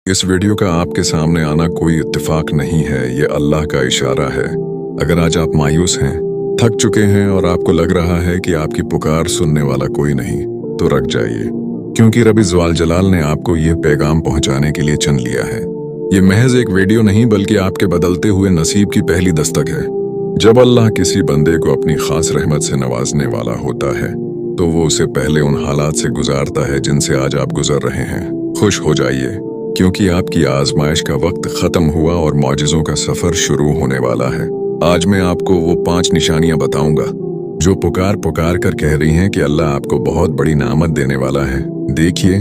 इस वीडियो का आपके सामने आना कोई इत्तेफाक नहीं है, ये अल्लाह का इशारा है। अगर आज आप मायूस हैं, थक चुके हैं और आपको लग रहा है कि आपकी पुकार सुनने वाला कोई नहीं, तो रुक जाइए, क्योंकि रब ज़वाल जलाल ने आपको ये पैगाम पहुंचाने के लिए चुन लिया है। ये महज एक वीडियो नहीं बल्कि आपके बदलते हुए नसीब की पहली दस्तक है। जब अल्लाह किसी बंदे को अपनी खास रहमत से नवाजने वाला होता है तो वो उसे पहले उन हालात से गुजारता है जिनसे आज आप गुजर रहे हैं। खुश हो जाइए, क्योंकि आपकी आजमाइश का वक्त खत्म हुआ और मौजिज़ों का सफर शुरू होने वाला है। आज मैं आपको वो 5 निशानियां बताऊंगा जो पुकार पुकार कर कह रही हैं कि अल्लाह आपको बहुत बड़ी नामत देने वाला है। देखिए,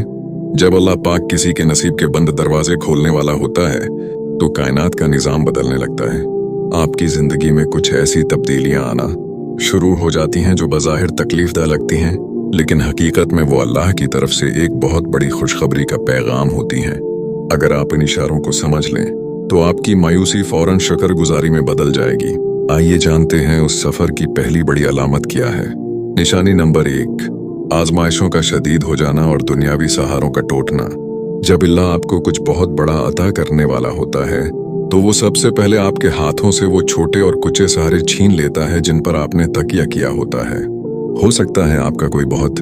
जब अल्लाह पाक किसी के नसीब के बंद दरवाजे खोलने वाला होता है तो कायनात का निजाम बदलने लगता है। आपकी जिंदगी में कुछ ऐसी तब्दीलियां आना शुरू हो जाती हैं जो बज़ाहिर तकलीफदा लगती हैं, लेकिन हकीकत में वो अल्लाह की तरफ से एक बहुत बड़ी खुशखबरी का पैगाम होती हैं। अगर आप इन इशारों को समझ लें तो आपकी मायूसी फौरन शुक्रगुजारी में बदल जाएगी। आइए जानते हैं उस सफर की पहली बड़ी अलामत क्या है। निशानी नंबर 1, आजमाइशों का शदीद हो जाना और दुनियावी सहारों का टूटना। जब अल्लाह आपको कुछ बहुत बड़ा अता करने वाला होता है तो वो सबसे पहले आपके हाथों से वो छोटे और कुचे सहारे छीन लेता है जिन पर आपने तकिया किया होता है। हो सकता है आपका कोई बहुत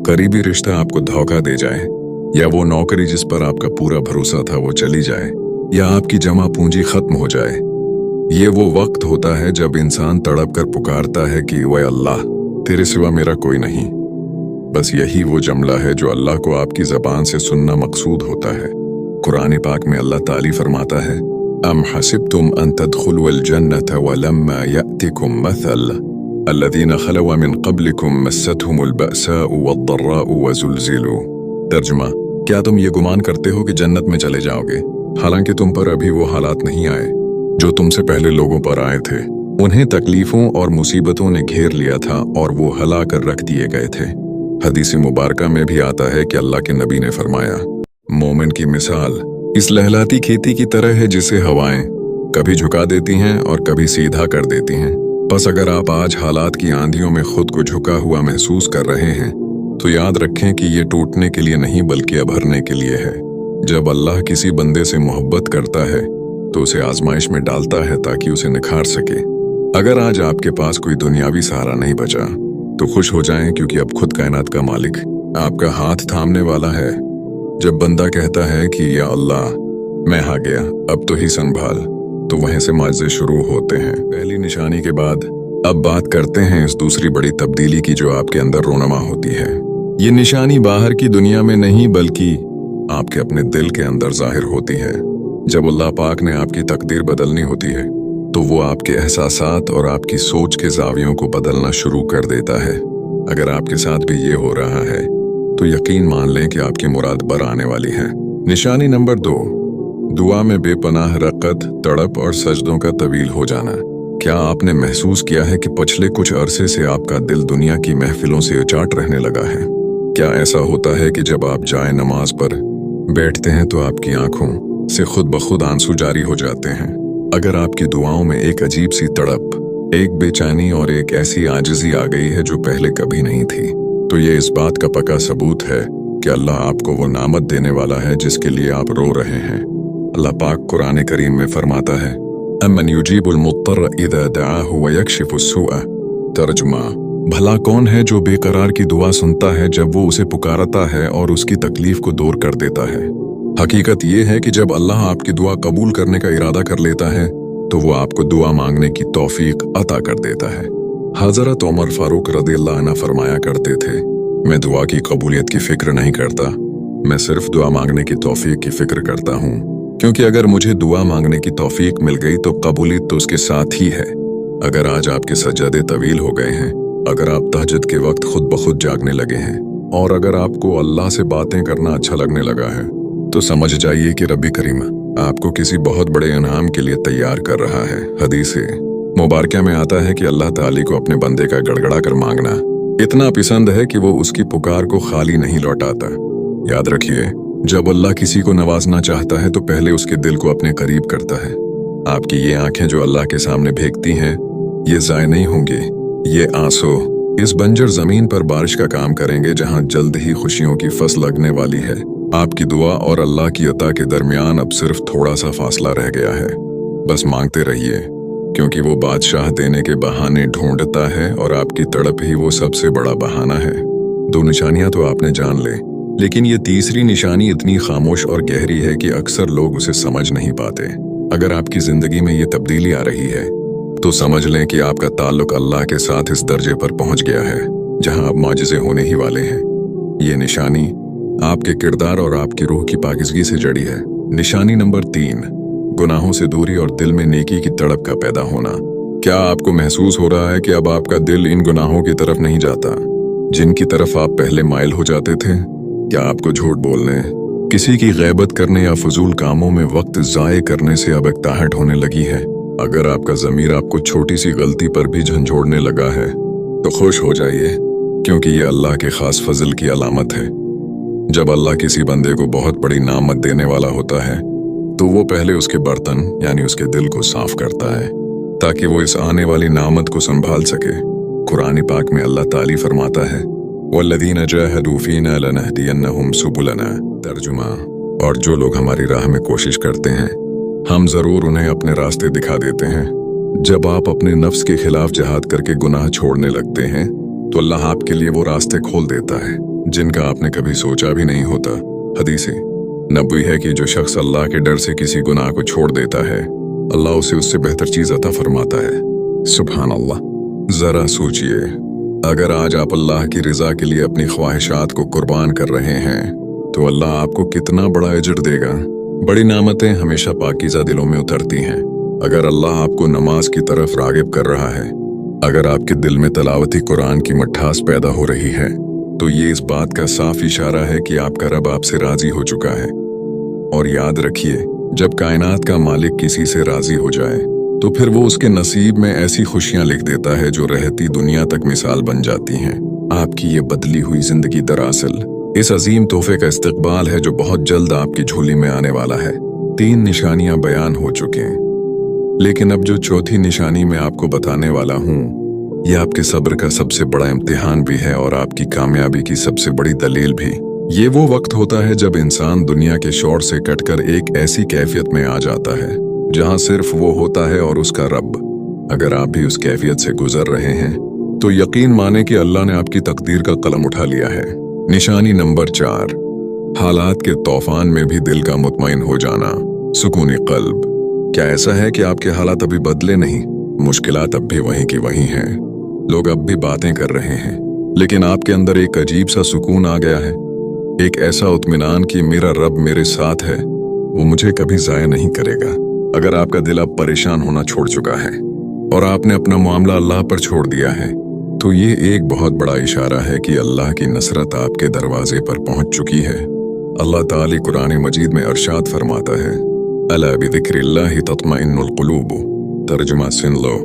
करीबी रिश्ता आपको धोखा दे जाए, या वो नौकरी जिस पर आपका पूरा भरोसा था वो चली जाए, या आपकी जमा पूंजी खत्म हो जाए। ये वो वक्त होता है जब इंसान तड़प कर पुकारता है कि वह अल्लाह, तेरे सिवा मेरा कोई नहीं। बस यही वो जुमला है जो अल्लाह को आपकी ज़बान से सुनना मकसूद होता है। कुरान पाक में अल्लाह ताली फरमाता है, अम हसिब्तुम अन तदखुलुल जन्नत वलम्मा यअतिकुम मसल अल्लज़ीना खलव मिन क़ब्लिकुम मस्सतहुमुल बअसाउ वद्दर्राउ वज़ुलज़िलू। तर्जुमा, क्या तुम ये गुमान करते हो कि जन्नत में चले जाओगे, हालांकि तुम पर अभी वो हालात नहीं आए जो तुमसे पहले लोगों पर आए थे। उन्हें तकलीफों और मुसीबतों ने घेर लिया था और वो हला कर रख दिए गए थे। हदीस मुबारका में भी आता है कि अल्लाह के नबी ने फरमाया, मोमिन की मिसाल इस लहलाती खेती की तरह है जिसे हवाएं कभी झुका देती हैं और कभी सीधा कर देती हैं। बस अगर आप आज हालात की आंधियों में खुद को झुका हुआ महसूस कर रहे हैं तो याद रखें कि ये टूटने के लिए नहीं बल्कि अभरने के लिए है। जब अल्लाह किसी बंदे से मोहब्बत करता है तो उसे आजमाइश में डालता है ताकि उसे निखार सके। अगर आज आपके पास कोई दुनियावी सहारा नहीं बचा तो खुश हो जाएं, क्योंकि अब खुद कायनात का मालिक आपका हाथ थामने वाला है। जब बंदा कहता है कि या अल्लाह मैं आ गया, अब तो ही संभाल, तो वहीं से माजे शुरू होते हैं। पहली निशानी के बाद अब बात करते हैं इस दूसरी बड़ी तब्दीली की जो आपके अंदर रोनमा होती है। ये निशानी बाहर की दुनिया में नहीं बल्कि आपके अपने दिल के अंदर जाहिर होती है। जब अल्लाह पाक ने आपकी तकदीर बदलनी होती है तो वो आपके एहसासात और आपकी सोच के जावियों को बदलना शुरू कर देता है। अगर आपके साथ भी ये हो रहा है तो यकीन मान लें कि आपकी मुराद बर आने वाली है। निशानी नंबर 2, दुआ में बेपनाह रक़त, तड़प और सजदों का तवील हो जाना। क्या आपने महसूस किया है कि पिछले कुछ अरसे से आपका दिल दुनिया की महफिलों से उचाट रहने लगा है? क्या ऐसा होता है कि जब आप जाए नमाज पर बैठते हैं तो आपकी आंखों से खुद ब खुद आंसू जारी हो जाते हैं? अगर आपकी दुआओं में एक अजीब सी तड़प, एक बेचैनी और एक ऐसी आजिज़ी आ गई है जो पहले कभी नहीं थी, तो ये इस बात का पक्का सबूत है कि अल्लाह आपको वो नामत देने वाला है जिसके लिए आप रो रहे हैं। अल्लाह पाक कुरान करीम में फरमाता है, अमन युजीबुल मुत्तर इज़ा दआहु व यक्शिफुस सूअ। तर्जुमा, भला कौन है जो बेकरार की दुआ सुनता है जब वो उसे पुकारता है और उसकी तकलीफ को दूर कर देता है। हकीकत ये है कि जब अल्लाह आपकी दुआ कबूल करने का इरादा कर लेता है तो वो आपको दुआ मांगने की तौफीक अता कर देता है। हज़रत उमर फारूक रज़ियल्लाहु अन्हु फरमाया करते थे, मैं दुआ की कबूलियत की फिक्र नहीं करता, मैं सिर्फ दुआ मांगने की तौफीक की फिक्र करता हूँ, क्योंकि अगर मुझे दुआ मांगने की तौफीक मिल गई तो कबूलियत तो उसके साथ ही है। अगर आज आपके सज्जादे तवील हो गए हैं, अगर आप तहज्जुद के वक्त खुद ब खुद जागने लगे हैं, और अगर आपको अल्लाह से बातें करना अच्छा लगने लगा है, तो समझ जाइए कि रब्बी करीम आपको किसी बहुत बड़े इनाम के लिए तैयार कर रहा है। हदीस मुबारका में आता है कि अल्लाह ताली को अपने बंदे का गड़गड़ा कर मांगना इतना पसंद है कि वो उसकी पुकार को खाली नहीं लौटाता। याद रखिए, जब अल्लाह किसी को नवाजना चाहता है तो पहले उसके दिल को अपने करीब करता है। आपकी ये आंखें जो अल्लाह के सामने भेंकती हैं, ये ज़ाय नहीं होंगी। ये आंसू इस बंजर जमीन पर बारिश का काम करेंगे जहां जल्द ही खुशियों की फसल लगने वाली है। आपकी दुआ और अल्लाह की अता के दरमियान अब सिर्फ थोड़ा सा फासला रह गया है। बस मांगते रहिए, क्योंकि वो बादशाह देने के बहाने ढूंढता है और आपकी तड़प ही वो सबसे बड़ा बहाना है। 2 निशानियां तो आपने जान ले, लेकिन ये तीसरी निशानी इतनी खामोश और गहरी है कि अक्सर लोग उसे समझ नहीं पाते। अगर आपकी जिंदगी में ये तब्दीली आ रही है तो समझ लें कि आपका ताल्लुक अल्लाह के साथ इस दर्जे पर पहुंच गया है जहां अब माजिज़े होने ही वाले हैं। ये निशानी आपके किरदार और आपकी रूह की पाकिज़गी से जड़ी है। निशानी नंबर 3, गुनाहों से दूरी और दिल में नेकी की तड़प का पैदा होना। क्या आपको महसूस हो रहा है कि अब आपका दिल इन गुनाहों की तरफ नहीं जाता जिनकी तरफ आप पहले माइल हो जाते थे? क्या आपको झूठ बोलने, किसी की गैबत करने या फजूल कामों में वक्त ज़ाये करने से अब एकताहट होने लगी है? अगर आपका ज़मीर आपको छोटी सी गलती पर भी झंझोड़ने लगा है तो खुश हो जाइए, क्योंकि ये अल्लाह के खास फजल की अलामत है। जब अल्लाह किसी बंदे को बहुत बड़ी नामत देने वाला होता है तो वो पहले उसके बर्तन यानी उसके दिल को साफ करता है ताकि वो इस आने वाली नामत को संभाल सके। कुरान पाक में अल्लाह ताली फरमाता है, वल्लज़ीना जाहदू फ़ीना लनहदियन्नहुम सुबुलना। तर्जुमा, और जो लोग हमारी राह में कोशिश करते हैं हम जरूर उन्हें अपने रास्ते दिखा देते हैं। जब आप अपने नफ्स के खिलाफ जिहाद करके गुनाह छोड़ने लगते हैं तो अल्लाह आपके लिए वो रास्ते खोल देता है जिनका आपने कभी सोचा भी नहीं होता। हदीस नबवी है कि जो शख्स अल्लाह के डर से किसी गुनाह को छोड़ देता है, अल्लाह उसे उससे बेहतर चीज अता फरमाता है। सुभान अल्लाह। जरा सोचिए, अगर आज आप अल्लाह की रिजा के लिए अपनी ख्वाहिशात को कुर्बान कर रहे हैं तो अल्लाह आपको कितना बड़ा अजर देगा। बड़ी नामतें हमेशा पाकीज़ा दिलों में उतरती हैं। अगर अल्लाह आपको नमाज की तरफ रागिब कर रहा है, अगर आपके दिल में तलावती कुरान की मठास पैदा हो रही है, तो ये इस बात का साफ इशारा है कि आपका रब आपसे राजी हो चुका है। और याद रखिए, जब कायनात का मालिक किसी से राजी हो जाए तो फिर वो उसके नसीब में ऐसी खुशियां लिख देता है जो रहती दुनिया तक मिसाल बन जाती हैं। आपकी ये बदली हुई जिंदगी दरअसल इस अजीम तोहफे का इस्तकबाल है जो बहुत जल्द आपकी झोली में आने वाला है। 3 निशानियां बयान हो चुके हैं, लेकिन अब जो चौथी निशानी मैं आपको बताने वाला हूँ, यह आपके सब्र का सबसे बड़ा इम्तिहान भी है और आपकी कामयाबी की सबसे बड़ी दलील भी। ये वो वक्त होता है जब इंसान दुनिया के शोर से कटकर एक ऐसी कैफियत में आ जाता है जहां सिर्फ वो होता है और उसका रब। अगर आप भी उस कैफियत से गुजर रहे हैं तो यकीन माने कि अल्लाह ने आपकी तकदीर का कलम उठा लिया है। निशानी नंबर 4, हालात के तूफान में भी दिल का मुतमईन हो जाना, सुकूनी कल्ब। क्या ऐसा है कि आपके हालात अभी बदले नहीं? मुश्किलात अब भी वहीं की वहीं हैं, लोग अब भी बातें कर रहे हैं, लेकिन आपके अंदर एक अजीब सा सुकून आ गया है, एक ऐसा इत्मीनान कि मेरा रब मेरे साथ है, वो मुझे कभी जाया नहीं करेगा। अगर आपका दिल अब परेशान होना छोड़ चुका है और आपने अपना मामला अल्लाह पर छोड़ दिया है, तो ये एक बहुत बड़ा इशारा है कि अल्लाह की नसरत आपके दरवाजे पर पहुंच चुकी है। अल्लाह ताला कुरान मजीद में अरशाद फरमाता है, अला बिज़िक्रिल्लाहि तत्मइन्नुल क़ुलूब। तर्जुमा सुन लो,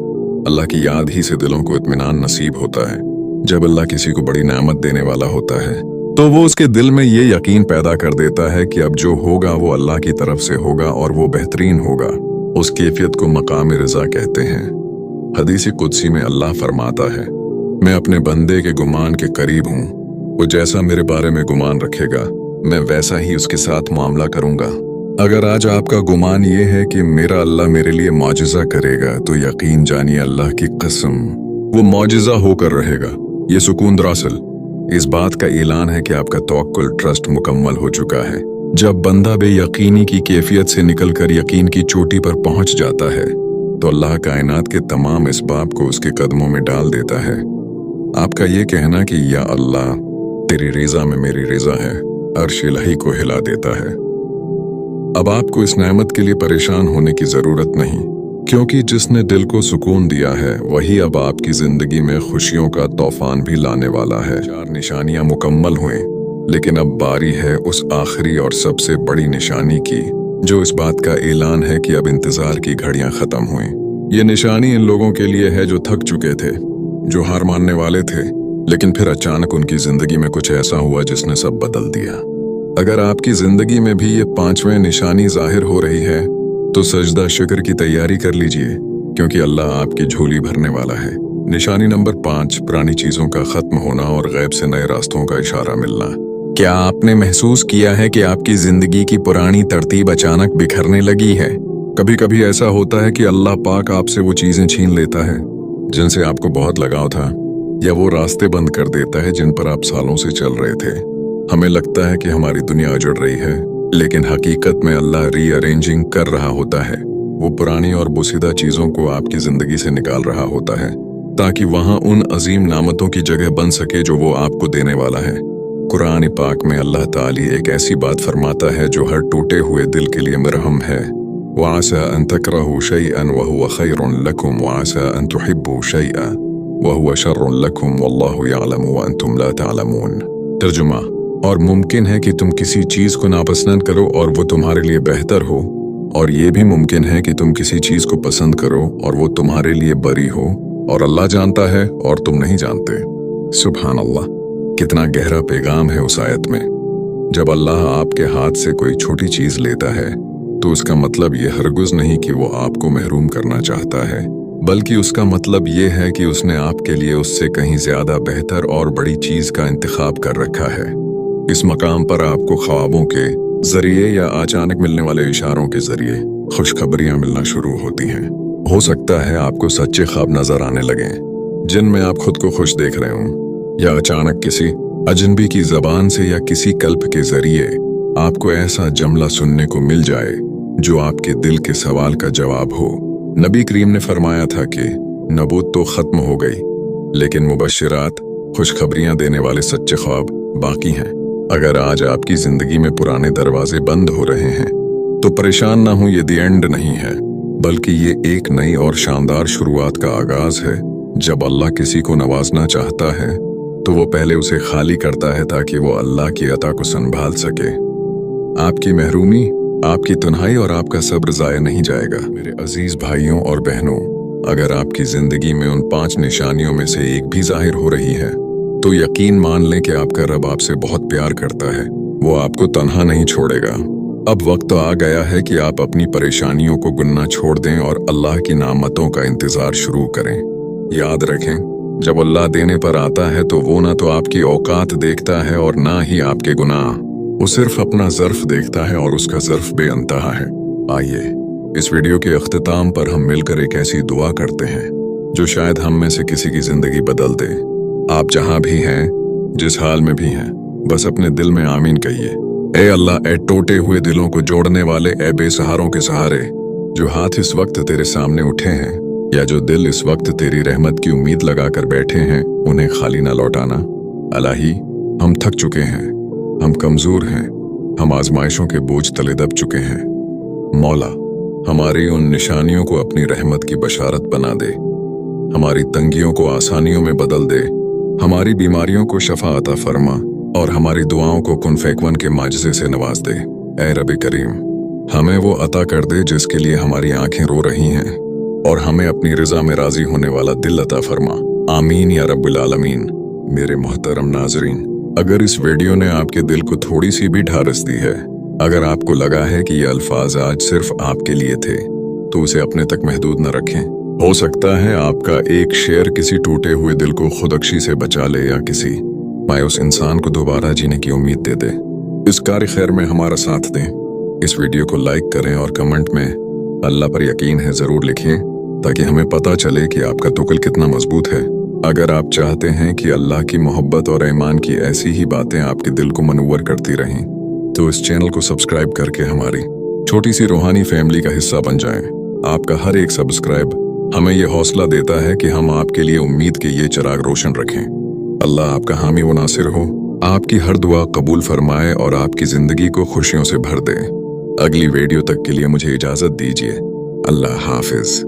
अल्लाह की याद ही से दिलों को इत्मीनान नसीब होता है। जब अल्लाह किसी को बड़ी नेमत देने वाला होता है तो वो उसके दिल में ये यकीन पैदा कर देता है कि अब जो होगा वो अल्लाह की तरफ से होगा और वो बेहतरीन होगा। उस कैफियत को मकाम रज़ा कहते हैं। हदीस कुदसी में अल्लाह फरमाता है, मैं अपने बंदे के गुमान के करीब हूँ, वो जैसा मेरे बारे में गुमान रखेगा मैं वैसा ही उसके साथ मामला करूँगा। अगर आज आपका गुमान ये है कि मेरा अल्लाह मेरे लिए मौजिज़ा करेगा, तो यकीन जानिए अल्लाह की कसम वो मौजिज़ा होकर रहेगा। ये सुकून दरअसल इस बात का ऐलान है कि आपका तवक्कुल ट्रस्ट मुकम्मल हो चुका है। जब बंदा बेयकीनी की कैफियत से निकलकर यकीन की चोटी पर पहुंच जाता है तो अल्लाह कायनात के तमाम इसबाब को उसके कदमों में डाल देता है। आपका ये कहना कि या अल्लाह तेरी रिज़ा में मेरी रिज़ा है, अर्श इलाही को हिला देता है। अब आपको इस नेमत के लिए परेशान होने की जरूरत नहीं, क्योंकि जिसने दिल को सुकून दिया है वही अब आपकी जिंदगी में खुशियों का तूफान भी लाने वाला है। 4 निशानियां मुकम्मल हुई, लेकिन अब बारी है उस आखिरी और सबसे बड़ी निशानी की, जो इस बात का ऐलान है कि अब इंतजार की घड़ियां खत्म हुई। ये निशानी इन लोगों के लिए है जो थक चुके थे, जो हार मानने वाले थे, लेकिन फिर अचानक उनकी जिंदगी में कुछ ऐसा हुआ जिसने सब बदल दिया। अगर आपकी जिंदगी में भी ये 5वें निशानी जाहिर हो रही है तो सजदा शुक्र की तैयारी कर लीजिए, क्योंकि अल्लाह आपकी झोली भरने वाला है। निशानी नंबर 5, पुरानी चीजों का खत्म होना और गैब से नए रास्तों का इशारा मिलना। क्या आपने महसूस किया है कि आपकी जिंदगी की पुरानी तरतीब अचानक बिखरने लगी है? कभी कभी ऐसा होता है कि अल्लाह पाक आपसे वो चीजें छीन लेता है जिनसे आपको बहुत लगाव था, या वो रास्ते बंद कर देता है जिन पर आप सालों से चल रहे थे। हमें लगता है कि हमारी दुनिया उजड़ रही है, लेकिन हकीकत में अल्लाह रीअरेंजिंग कर रहा होता है। वो पुरानी और बोसीदा चीजों को आपकी जिंदगी से निकाल रहा होता है ताकि वहां उन अजीम नामतों की जगह बन सके जो वो आपको देने वाला है। कुरान पाक में अल्लाह ताली एक ऐसी बात फरमाता है जो हर टूटे हुए दिल के लिए मरहम है। वअसा अन तकरहू शैअन वहुव खैरुन लकुम वअसा अन तुहिब्बू शैअन वहुव शर्रुन लकुम वल्लाहु यअलमु व अंतुम ला तअलमून। तर्जुमा, और मुमकिन है कि तुम किसी चीज को नापसंद करो और वो तुम्हारे लिए बेहतर हो, और ये भी मुमकिन है कि तुम किसी चीज को पसंद करो और वो तुम्हारे लिए बरी हो, और अल्लाह जानता है और तुम नहीं जानते। सुभान अल्लाह, कितना गहरा पैगाम है उस आयत में। जब अल्लाह आपके हाथ से कोई छोटी चीज लेता है तो उसका मतलब ये हरगिज़ नहीं कि वो आपको महरूम करना चाहता है, बल्कि उसका मतलब ये है कि उसने आपके लिए उससे कहीं ज्यादा बेहतर और बड़ी चीज का इंतखाब कर रखा है। इस मकाम पर आपको ख्वाबों के जरिए या अचानक मिलने वाले इशारों के जरिए खुशखबरियां मिलना शुरू होती हैं। हो सकता है आपको सच्चे ख्वाब नजर आने लगे जिनमें आप खुद को खुश देख रहे हों, या अचानक किसी अजनबी की जबान से या किसी कल्प के जरिए आपको ऐसा जुमला सुनने को मिल जाए जो आपके दिल के सवाल का जवाब हो। नबी करीम ने फरमाया था कि नबूत तो खत्म हो गई, लेकिन मुबश्शिरात, खुशखबरियां देने वाले सच्चे ख्वाब बाकी हैं। अगर आज आपकी जिंदगी में पुराने दरवाजे बंद हो रहे हैं तो परेशान ना हो, ये द एंड नहीं है, बल्कि ये एक नई और शानदार शुरुआत का आगाज है। जब अल्लाह किसी को नवाजना चाहता है तो वो पहले उसे खाली करता है ताकि वो अल्लाह की अता को संभाल सके। आपकी महरूमी, आपकी तन्हाई और आपका सब्र जाया नहीं जाएगा। मेरे अजीज भाइयों और बहनों, अगर आपकी जिंदगी में उन 5 निशानियों में से एक भी जाहिर हो रही है तो यकीन मान लें कि आपका रब आपसे बहुत प्यार करता है। वो आपको तन्हा नहीं छोड़ेगा। अब वक्त आ गया है कि आप अपनी परेशानियों को गिनना छोड़ दें और अल्लाह की नामतों का इंतजार शुरू करें। याद रखें, जब अल्लाह देने पर आता है तो वो ना तो आपकी औकात देखता है और ना ही आपके गुनाह। वो सिर्फ अपना ज़र्फ देखता है और उसका ज़र्फ बेअंतहा है। आइए इस वीडियो के अख्तिताम पर हम मिलकर एक ऐसी दुआ करते हैं जो शायद हम में से किसी की जिंदगी बदल दे। आप जहां भी हैं, जिस हाल में भी हैं, बस अपने दिल में आमीन कहिए। ए अल्लाह, ए टूटे हुए दिलों को जोड़ने वाले, ए बेसहारों के सहारे, जो हाथ इस वक्त तेरे सामने उठे हैं या जो दिल इस वक्त तेरी रहमत की उम्मीद लगाकर बैठे हैं, उन्हें खाली ना लौटाना। अलाही, हम थक चुके हैं, हम कमजोर हैं, हम आजमाइशों के बोझ तले दब चुके हैं। मौला, हमारी उन निशानियों को अपनी रहमत की बशारत बना दे, हमारी तंगियों को आसानियों में बदल दे, हमारी बीमारियों को शफा अता फरमा और हमारी दुआओं को कुन फैकवन के माजज़े से नवाज दे। ऐ रब करीम, हमें वो अता कर दे जिसके लिए हमारी आंखें रो रही हैं, और हमें अपनी रजा में राजी होने वाला दिल अता फरमा। आमीन या रब्बुल आलमीन। मेरे मोहतरम नाजरीन, अगर इस वीडियो ने आपके दिल को थोड़ी सी भी ढारस दी है, अगर आपको लगा है कि ये अल्फाज आज सिर्फ आपके लिए थे, तो उसे अपने तक महदूद न रखें। हो सकता है आपका एक शेर किसी टूटे हुए दिल को खुदकशी से बचा ले या किसी मायूस इंसान को दोबारा जीने की उम्मीद दे दे। इस कार्य खैर में हमारा साथ दें। इस वीडियो को लाइक करें और कमेंट में अल्लाह पर यकीन है जरूर लिखें, ताकि हमें पता चले कि आपका तुकल कितना मजबूत है। अगर आप चाहते हैं कि अल्लाह की मोहब्बत और ईमान की ऐसी ही बातें आपके दिल को मनव्वर करती रहें, तो इस चैनल को सब्सक्राइब करके हमारी छोटी सी रूहानी फैमिली का हिस्सा बन जाएं। आपका हर एक सब्सक्राइब हमें ये हौसला देता है कि हम आपके लिए उम्मीद के ये चिराग रोशन रखें। अल्लाह आपका हामी व नासिर हो, आपकी हर दुआ कबूल फरमाए और आपकी जिंदगी को खुशियों से भर दे। अगली वीडियो तक के लिए मुझे इजाजत दीजिए। अल्लाह हाफिज।